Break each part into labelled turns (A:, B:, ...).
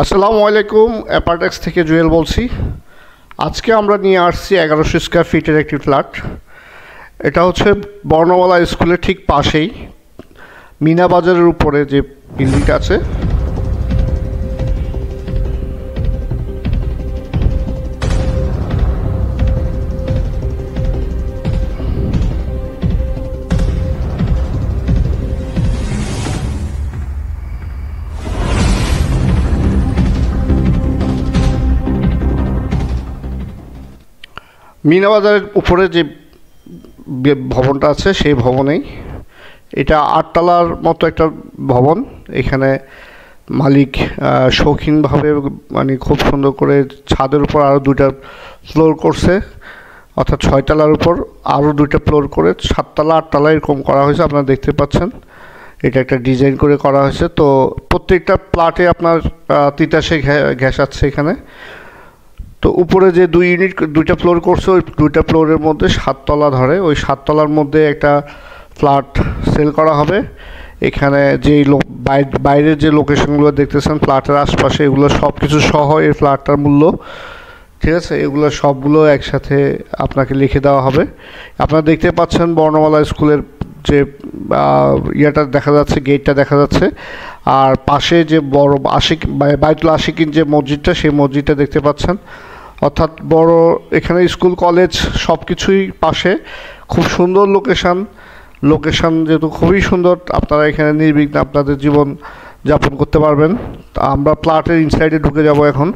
A: আসসালামু আলাইকুম, অ্যাপারটেক্স থেকে জুয়েল বলছি। আজকে আমরা নিয়ে আসছি 1100 স্কোয়ার ফিটের একটি ফ্ল্যাট। এটা হচ্ছে বর্ণমালা স্কুলের ঠিক পাশেই, মিনা বাজারের উপরে যে বিল্ডিংটা আছে। মিনা বাজারের উপরে যে ভবনটা আছে সেই ভবনেই, এটা 8 তলার মতো একটা ভবন। এখানে মালিক শৌখিনভাবে মানে খুব সুন্দর করে ছাদের উপর আরও 2টা ফ্লোর করছে, অর্থাৎ 6 তলার উপর আরও 2টা ফ্লোর করে 7 তলা 8 তলা এরকম করা হয়েছে। আপনারা দেখতে পাচ্ছেন এটা একটা ডিজাইন করে করা হয়েছে। তো প্রত্যেকটা প্লটে আপনার 83 গ্যাস আছে এখানে। তো উপরে যে 2 ইউনিট 2টা ফ্লোর করছে, ওই 2টা ফ্লোরের মধ্যে 7 তলা ধরে, ওই 7 তলার মধ্যে একটা ফ্ল্যাট সেল করা হবে। এখানে যেই বাইরের যে লোকেশনগুলো দেখতেছেন ফ্ল্যাটের আশপাশে, এগুলো সব কিছু সহ এই ফ্ল্যাটটার মূল্য, ঠিক আছে, এগুলো সবগুলো একসাথে আপনাকে লিখে দেওয়া হবে। আপনারা দেখতে পাচ্ছেন বর্ণমালা স্কুলের যে ইয়েটা দেখা যাচ্ছে, গেটটা দেখা যাচ্ছে, আর পাশে যে বড় বাইতুল আশিকিন যে মসজিদটা, সেই মসজিদটা দেখতে পাচ্ছেন। অর্থাৎ বড় এখানে স্কুল কলেজ সব কিছুই পাশে, খুব সুন্দর লোকেশান যেহেতু খুবই সুন্দর, আপনারা এখানে নির্বিঘ্নে আপনাদের জীবন যাপন করতে পারবেন। আমরা ফ্ল্যাটের ইনসাইডে ঢুকে যাব এখন।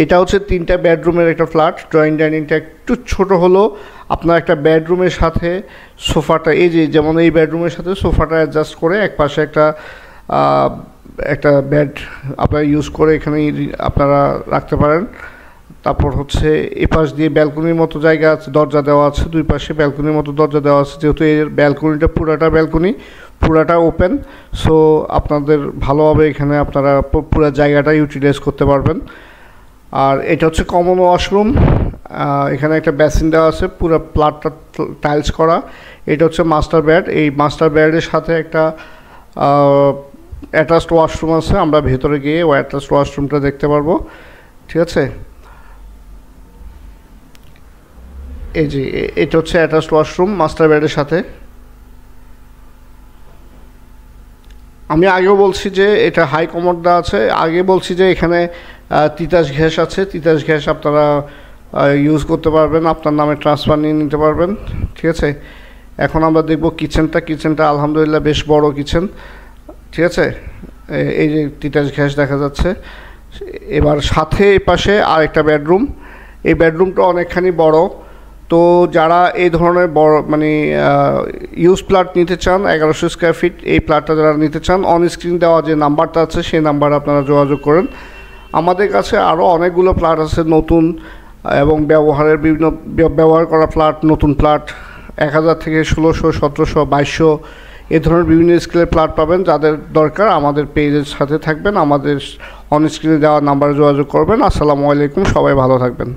A: এটা হচ্ছে 3টা বেডরুমের একটা ফ্ল্যাট। ড্রয়িং ডাইনিংটা একটু ছোট হলো, আপনার একটা বেডরুমের সাথে সোফাটা, এই যে যেমন এই বেডরুমের সাথে সোফাটা অ্যাডজাস্ট করে একপাশে একটা বেড আপনারা ইউজ করে এখানে আপনারা রাখতে পারেন। তারপর হচ্ছে এপাশ দিয়ে ব্যালকনির মতো জায়গা আছে, দরজা দেওয়া আছে, 2 পাশে ব্যালকনির মতো দরজা দেওয়া আছে। যেহেতু এর ব্যালকনিটা পুরাটা ওপেন, সো আপনাদের ভালোভাবে এখানে আপনারা পুরো জায়গাটা ইউটিলাইজ করতে পারবেন। আর এটা হচ্ছে কমন ওয়াশরুম। এখানে একটা বেসিন দেওয়া আছে, পুরো ফ্ল্যাটটা টাইলস করা। এটা হচ্ছে মাস্টার বেড। এই মাস্টার বেডের সাথে একটা অ্যাটাচড ওয়াশরুম আছে। আমরা ভেতরে গিয়ে ওই অ্যাটাচড ওয়াশরুমটা দেখতে পারবো, ঠিক আছে। এই যে এটা হচ্ছে অ্যাটাচড ওয়াশরুম মাস্টার বেডের সাথে। আমি আগেও বলছি যে এটা হাই কমোডটা আছে। আগে বলছি যে এখানে তিতাস গ্যাস আছে, তিতাস গ্যাস আপনারা ইউজ করতে পারবেন, আপনার নামে ট্রান্সফার নিয়ে নিতে পারবেন, ঠিক আছে। এখন আমরা দেখব কিচেনটা আলহামদুলিল্লাহ বেশ বড় কিচেন, ঠিক আছে। এই যে তিতাস গ্যাস দেখা যাচ্ছে। এবার সাথে এই পাশে আর একটা বেডরুম। এই বেডরুমটা অনেকখানি বড়। তো যারা এই ধরনের বড় মানে ইউজ ফ্ল্যাট নিতে চান 1100 স্কোয়ার ফিট, এই ফ্ল্যাটটা যারা নিতে চান, অন স্ক্রিন দেওয়া যে নাম্বারটা আছে সেই নাম্বারে আপনারা যোগাযোগ করেন। আমাদের কাছে আরও অনেকগুলো ফ্ল্যাট আছে নতুন এবং ব্যবহার করা ফ্ল্যাট, নতুন ফ্ল্যাট 1000 থেকে 1600, 1700, 2200 এ ধরনের বিভিন্ন স্কেলের ফ্ল্যাট পাবেন। যাদের দরকার আমাদের পেজের সাথে থাকবেন, আমাদের অন স্ক্রিনে দেওয়া নাম্বারে যোগাযোগ করবেন। আসসালামু আলাইকুম, সবাই ভালো থাকবেন।